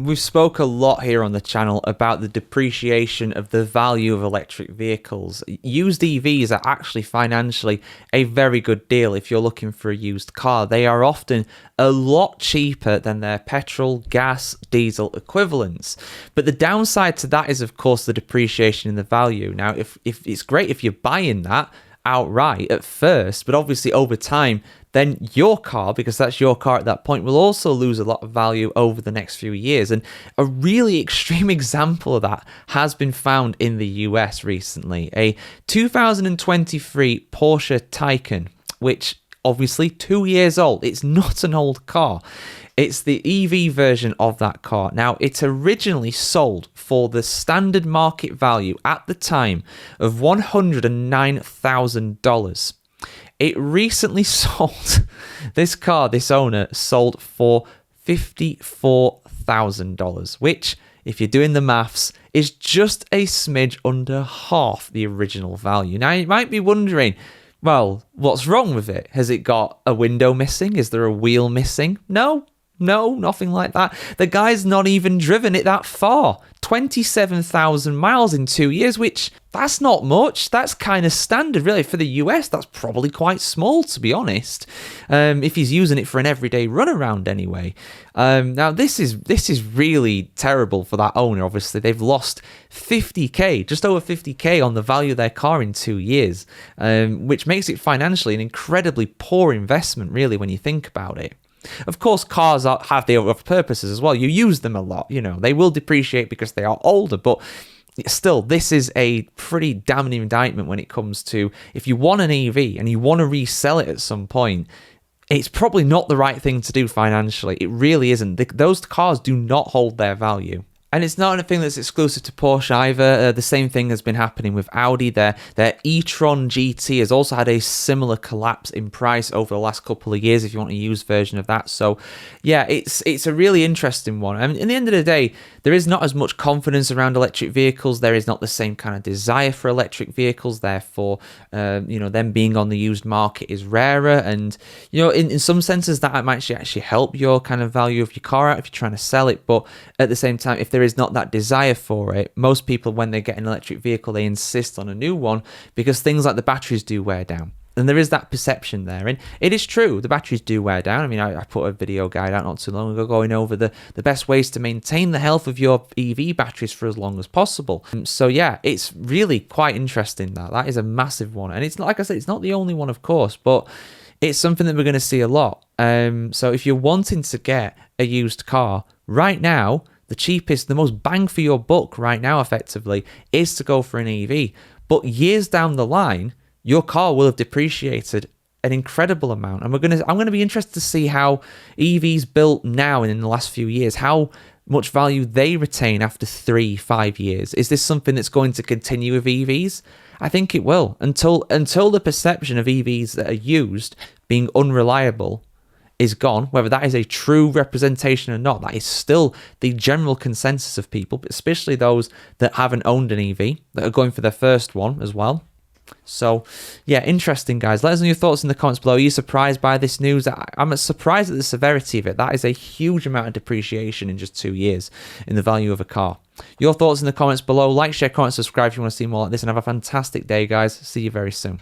We've spoke a lot here on the channel about the depreciation of the value of electric vehicles. Used EVs are actually financially a very good deal if you're looking for a used car. They are often a lot cheaper than their petrol, gas, diesel equivalents. But the downside to that is, of course, the depreciation in the value. Now, if it's great if you're buying that outright at first, but obviously over time, then your car, because that's your car at that point, will also lose a lot of value over the next few years. And a really extreme example of that has been found in the US recently. A 2023 Porsche Taycan, which obviously 2 years old. It's not an old car. It's the EV version of that car. Now, it originally sold for the standard market value at the time of $109,000. It recently sold, this car, this owner, sold for $54,000, which, if you're doing the maths, is just a smidge under half the original value. Now, you might be wondering, well, what's wrong with it? Has it got a window missing? Is there a wheel missing? No, nothing like that. The guy's not even driven it that far. 27,000 miles in 2 years, which that's not much. That's kind of standard, really. For the US, that's probably quite small, to be honest, if he's using it for an everyday runaround anyway. Now, this is really terrible for that owner, obviously. They've lost 50k, just over 50k on the value of their car in 2 years, which makes it financially an incredibly poor investment, really, when you think about it. Of course, cars have their other purposes as well. You use them a lot, they will depreciate because they are older, but still, this is a pretty damning indictment when it comes to, if you want an EV and you want to resell it at some point, it's probably not the right thing to do financially. It really isn't. Those cars do not hold their value. And it's not anything that's exclusive to Porsche either. The same thing has been happening with Audi. Their e-tron GT has also had a similar collapse in price over the last couple of years, if you want a used version of that. So, yeah, it's a really interesting one. I mean, in the end of the day, there is not as much confidence around electric vehicles. There is not the same kind of desire for electric vehicles. Therefore, them being on the used market is rarer. And, in some senses, that might actually help your kind of value of your car out if you're trying to sell it. But at the same time, if there is not that desire for it, most people, when they get an electric vehicle, they insist on a new one because things like the batteries do wear down. And there is that perception there. And it is true, the batteries do wear down. I mean, I put a video guide out not too long ago going over the best ways to maintain the health of your EV batteries for as long as possible. So yeah, it's really quite interesting. That is a massive one. And it's not, like I said, it's not the only one, of course, but it's something that we're going to see a lot. So if you're wanting to get a used car right now, the cheapest, the most bang for your buck right now, effectively, is to go for an EV. But years down the line, your car will have depreciated an incredible amount. And I'm going to be interested to see how EVs built now and in the last few years, how much value they retain after 3-5 years. Is this something that's going to continue with EVs? I think it will. Until the perception of EVs that are used being unreliable is gone, whether that is a true representation or not, that is still the general consensus of people, but especially those that haven't owned an EV, that are going for their first one as well. So, yeah, interesting, guys. Let us know your thoughts in the comments below. Are you surprised by this news? I'm surprised at the severity of it. That is a huge amount of depreciation in just 2 years in the value of a car. Your thoughts in the comments below. Like, share, comment, subscribe if you want to see more like this, and have a fantastic day, guys. See you very soon.